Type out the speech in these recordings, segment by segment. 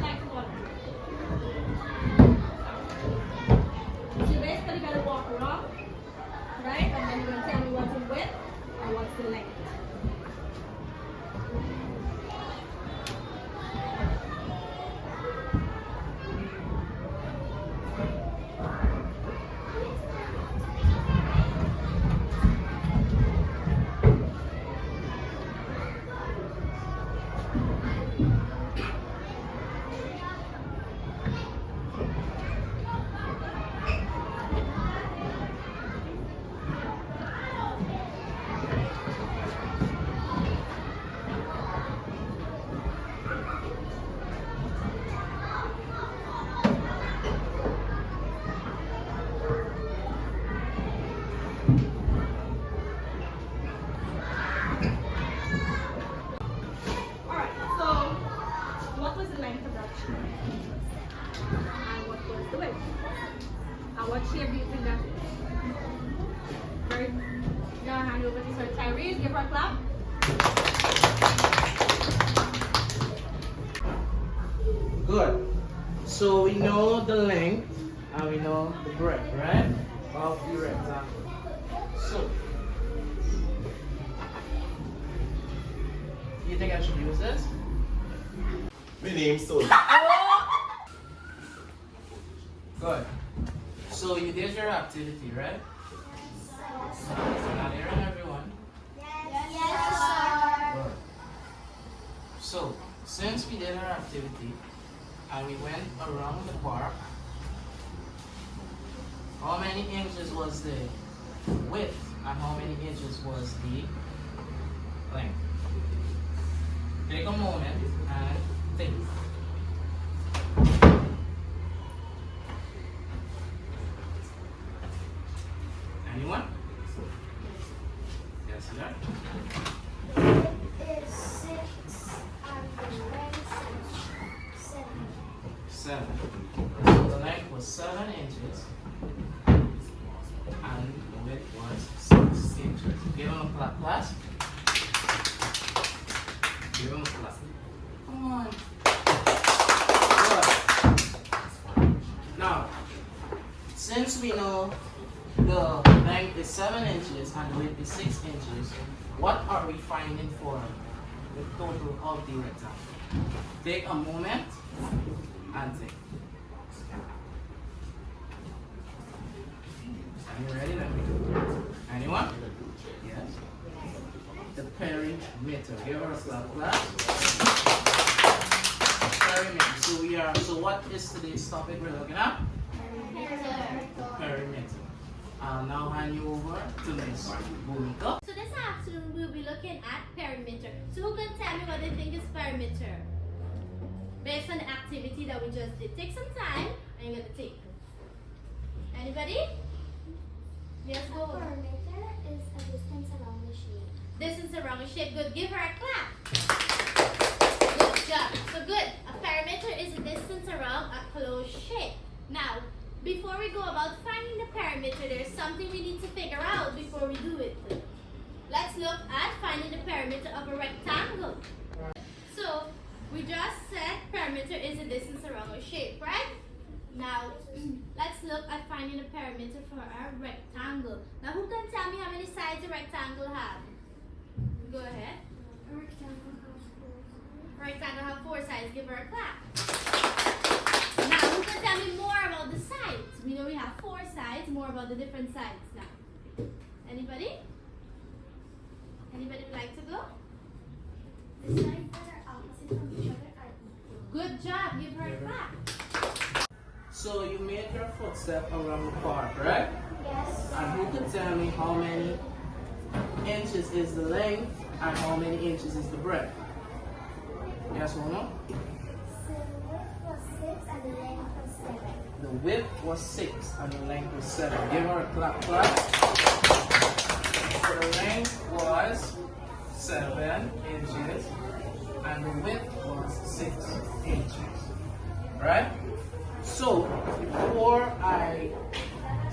like water? So you basically gotta walk around, right? And then you're gonna tell me what's the width and what's the length. Alright, so what was the length of that tree? And what was the width? And what shape do you think that is? Very good. Now hand over to Sir Tyrese, give her a clap. Good. So we know the length and we know the breadth, right? Of the rectangle. So, you think I should use this? My name's Tony. Good. So you did your activity, right? So now hearing everyone. Good. So, since we did our activity and we went around the park, how many inches was the width and how many inches was the length? Take a moment and think. Anyone? Yes, sir. Is 6 and the length is 7. 7. So the length was 7 inches and the width was 6 inches. Give him a clap, class. Give him a clap. Come on. Good. Now, since we know the length is 7 inches and the width is 6 inches, what are we finding for the total of the rectangle? Take a moment and think. Are you ready now? Anyone? Yes? The perimeter. Give her a clap, class. Perimeter. So what is today's topic we're looking at? Perimeter. I'll now hand you over to Miss Bhumika. So this afternoon we'll be looking at perimeter. So who can tell me what they think is perimeter? Based on the activity that we just did. Take some time and you're gonna take. Anybody? Yes, go. Perimeter is a distance around the shape. Distance around a shape. Good. Give her a clap. Good job. So good. A perimeter is a distance around a closed shape. Now, before we go about finding the perimeter, there's something we need to figure out before we do it. Let's look at finding the perimeter of a rectangle. So, we just said perimeter is a distance around a shape, right? Now, let's look at finding the perimeter for our rectangle. Now, who can tell me how many sides a rectangle has? Go ahead. A rectangle has 4 sides. A rectangle has 4 sides. Give her a clap. Now, who can tell me more about the sides? We know we have 4 sides. More about the different sides now. Anybody? Anybody would like to go? The sides that are opposite from each other are equal. Good job. Give her a clap. So you made your footstep around the park, right? Yes. And who can tell me how many inches is the length and how many inches is the breadth? Yes or no? The width was 6 and the length was 7. The width was 6 and the length was 7. Give her a clap, clap. So the length was 7 inches and the width was 6 inches. Right? So before I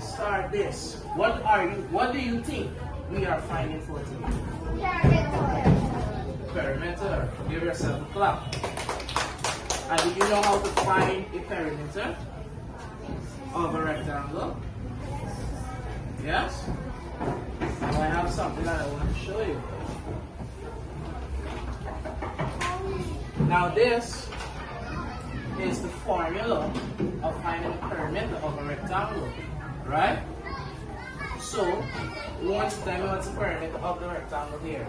start this, what do you think we are finding for today? Perimeter. Perimeter. Give yourself a clap. And do you know how to find a perimeter of a rectangle? Yes? Now I have something that I want to show you. Now this is the formula of finding the perimeter of a rectangle, right? So, we want to tell me what's the perimeter of the rectangle here.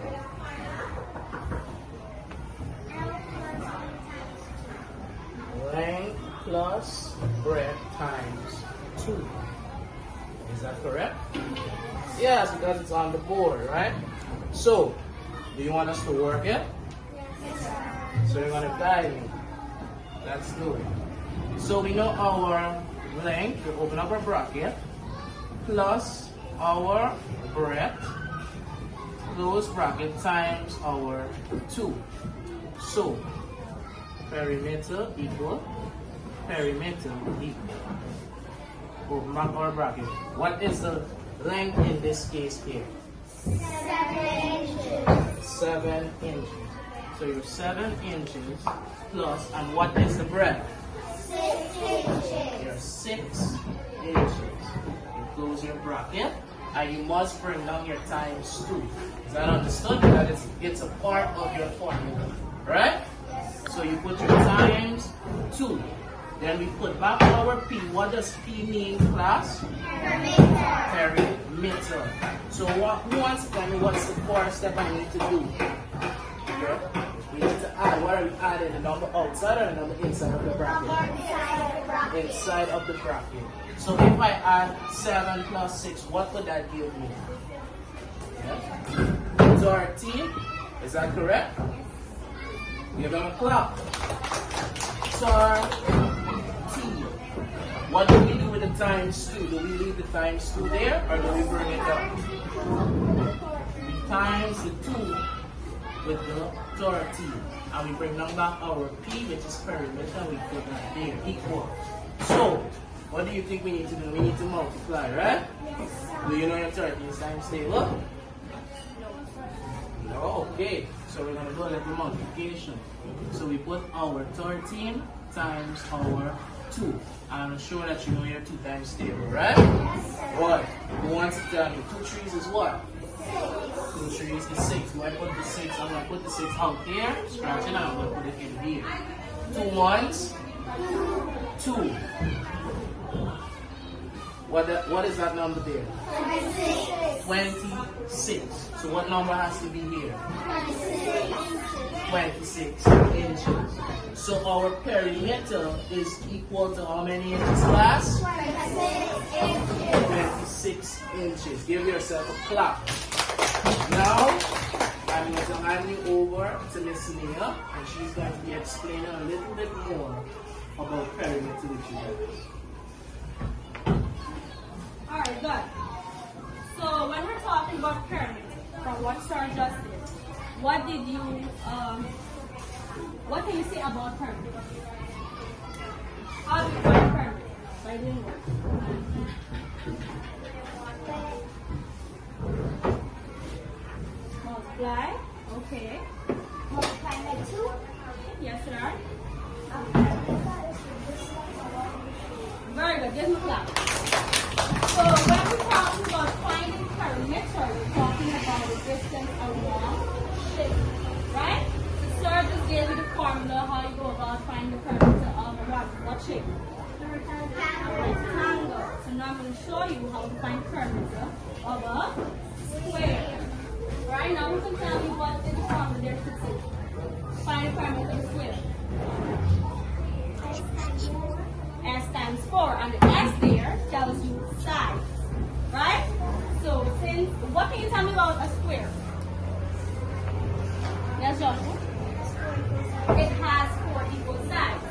Length plus breadth times 2. Is that correct? Yes, because it's on the board, right? So, do you want us to work it? So you're going to guide me. Let's do it. So we know our length, we open up our bracket, plus our breadth, close bracket, times our 2. So, perimeter equal. Open up our bracket. What is the length in this case here? 7 inches. 7 inches. So you're 7 inches plus, and what is the breadth? 6 inches. You're 6 inches. You close your bracket, and you must bring down your times 2. Is that understood? That it's a part of your formula, right? So you put your times 2. Then we put back our P. What does P mean, class? Perimeter. So who wants to tell me what's the first step I need to do? Okay. We need to add. What are we adding? The number outside or the number inside of the bracket? Inside of the bracket. So if I add 7 plus 6, what would that give me? Yeah. 13. Is that correct? Give them a clap. 13. What do we do with the times 2? Do we leave the times 2 there or do we bring it up? We times the 2 with the 13. And we bring down back our P, which is perimeter, and we put that there, equal. So, what do you think we need to do? We need to multiply, right? Do you know your 13 times table? No, okay. So we're going to go with the multiplication. So we put our 13 times our 2. I'm sure that you know your 2 times table, right? What? Who wants to tell me? 2 trees is what? 2 trees is 6. Do I put the 6? I'm going to put the 6 out here. Scratch it out. I'm going to put it in here. 2 ones? 2. What is that number there? 26. So what number has to be here? 26 inches. So our perimeter is equal to how many inches, class? 26 inches. Give yourself a clap. Now, I'm going to hand you over to Miss Nia, and she's going to be explaining a little bit more about perimeter with you guys. Alright, good. So when we're talking about pyramid, from what Star just did, what can you say about pyramid? How do you find pyramid? By doing what? Multiply. Okay. Multiply by 2. Yes, sir. Very good. Give me a clap. So when we're talking about finding perimeter, we're talking about the distance along shape, right? So sir just gave you the formula how you go about finding the perimeter of what shape? A rectangle. So now I'm going to show you how to find perimeter of a square. Right now you can tell me what is the formula there to say. Find the perimeter of a square. S times 4, and the S there tells you size, right? So since, what can you tell me about a square? Yes, Joshua? It has 4 equal sides.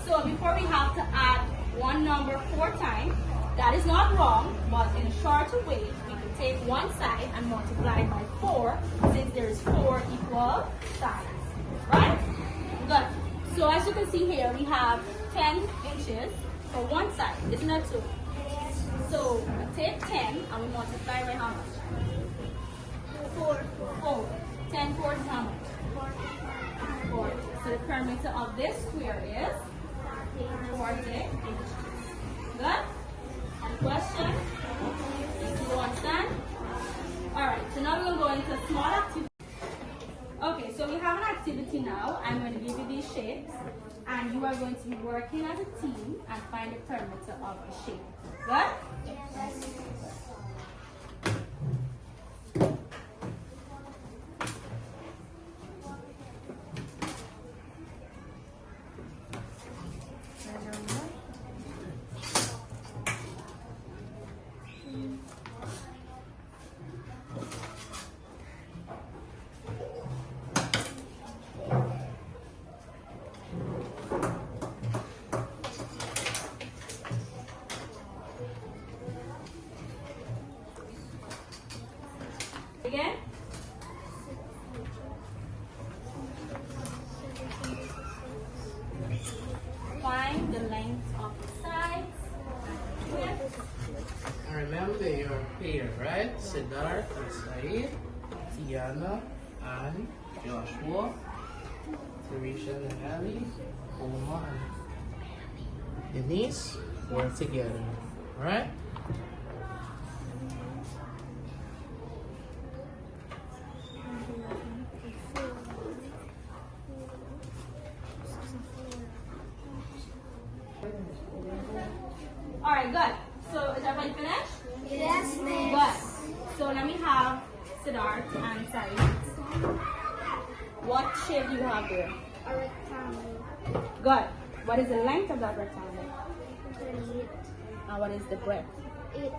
So before we have to add one number 4 times, that is not wrong, but in a shorter way, we can take one side and multiply it by 4, since there is 4 equal sides, right? Good. So as you can see here, we have 10 inches for one side, isn't that so? So we take 10 and we multiply by how much? 4. 10 4 is how much? 4. so the perimeter of this square is 40 inches. Good? Any question? You understand? Alright, so now we're going to go into a small activity. Okay, so we have an activity now. I'm going to give you these shapes, and you are going to be working as a team and find the perimeter of a shape. Good? Again? Find the length of the sides. And remember your pair, right? Siddharth and Saeed, Tiana and Joshua, Tarisha and Ali, Oma and Denise work together. Alright? Alright, good. So is everybody finished? Yes, miss. Good. So let me have Siddharth and Saeed. What shape do you have there? A rectangle. Good. What is the length of that rectangle? 38. And what is the breadth? 18.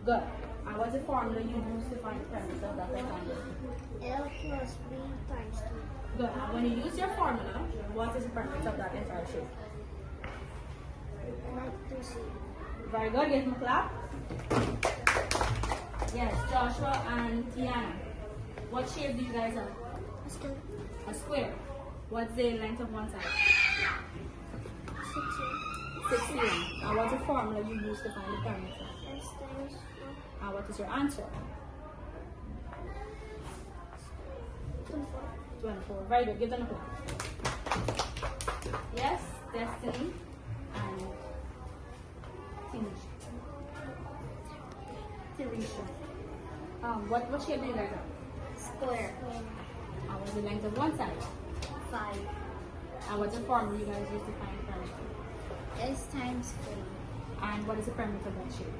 Good. And what's the formula you use to find the perimeter of that rectangle? L plus B times 2. Good. And when you use your formula, what is the perimeter of that entire shape? Not to see. Very good. Give him a clap. Yes, Joshua and Tiana. What shape do you guys have? Still A square. What's the length of one side? 16. 16. And what's the formula you use to find the perimeter? S times 4. And what is your answer? 24. 24. Very good. Give them a clap. Yes, Destiny and Tarisha. What shape do you guys have? Square. And what's the length of one side? 5. And what's the formula you guys use to find the perimeter? S times 3. And what is the perimeter of that shape?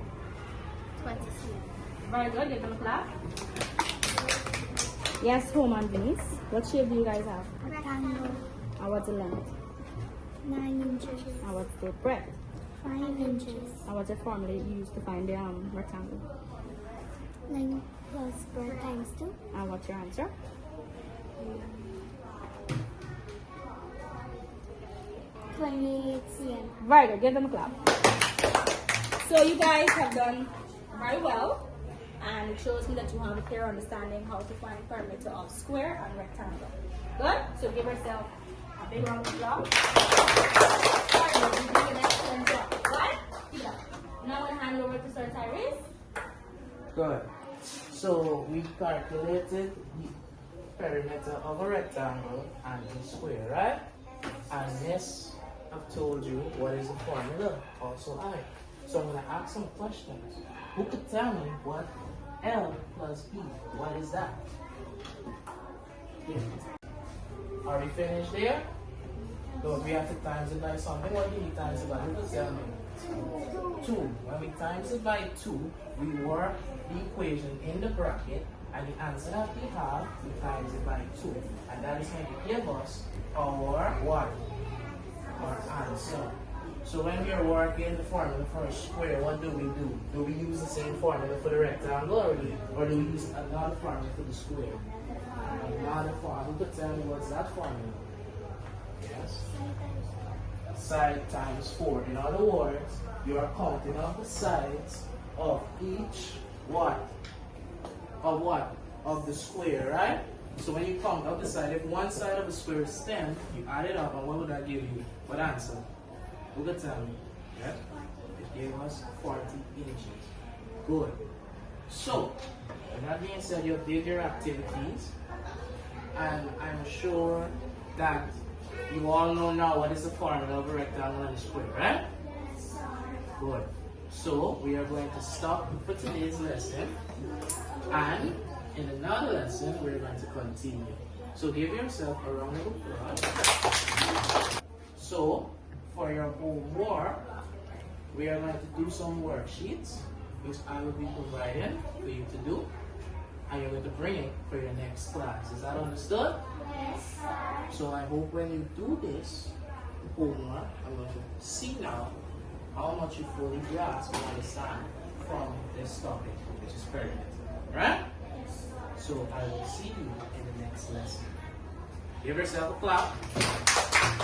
23. Very good. Give them a clap. Yes, Home and Venice. What shape do you guys have? Rectangle. And what's the length? 9 inches. And what's the breadth? 5 inches. And what's the formula you use to find the rectangle? 9 plus 4 times 2. And what's your answer? 28 cm. Very good. Give them a clap. So you guys have done very well, and it shows me that you have a clear understanding how to find perimeter of square and rectangle. Good. So give yourself a big round of applause. Very good. You did an excellent job. Good. Keep it up. Now I'm going to hand it over to Sir Tyrese. Good. So we calculated the perimeter of a rectangle and a square, right? And Miss have told you what is the formula, also I. So I'm going to ask some questions. Who could tell me what L plus B, what is that? Yeah. Are we finished there? Don't we have to times it by something? What do you times it by? Who could tell me? 2. When we times it by 2, we work the equation in the bracket, and the answer that we have, we times it by 2. And that is going to give us our what? Our answer. So when we are working the formula for a square, what do? Do we use the same formula for the rectangle, or do we use another formula for the square? Another formula. Who could tell me what's that formula? Yes. Side times 4. In other words, you are counting up the sides of each what? Of what? Of the square, right? So when you count up the side, if one side of the square is 10, you add it up, and what would that give you? What answer? Who could tell me? Yeah? It gave us 40 inches. Good. So, with that being said, you did your activities, and I'm sure that You all know now what is the formula of a rectangle and a square, right? Good. So we are going to stop for today's lesson, and in another lesson we're going to continue. So give yourself a round of applause. So for your homework, we are going to do some worksheets which I will be providing for you to do, and you're going to bring it for your next class. Is that understood? Yes, sir. So I hope when you do this homework, I'm going to see now how much you fully grasp and understand from this topic, which is perimeter. Right? Yes, sir. So I will see you in the next lesson. Give yourself a clap.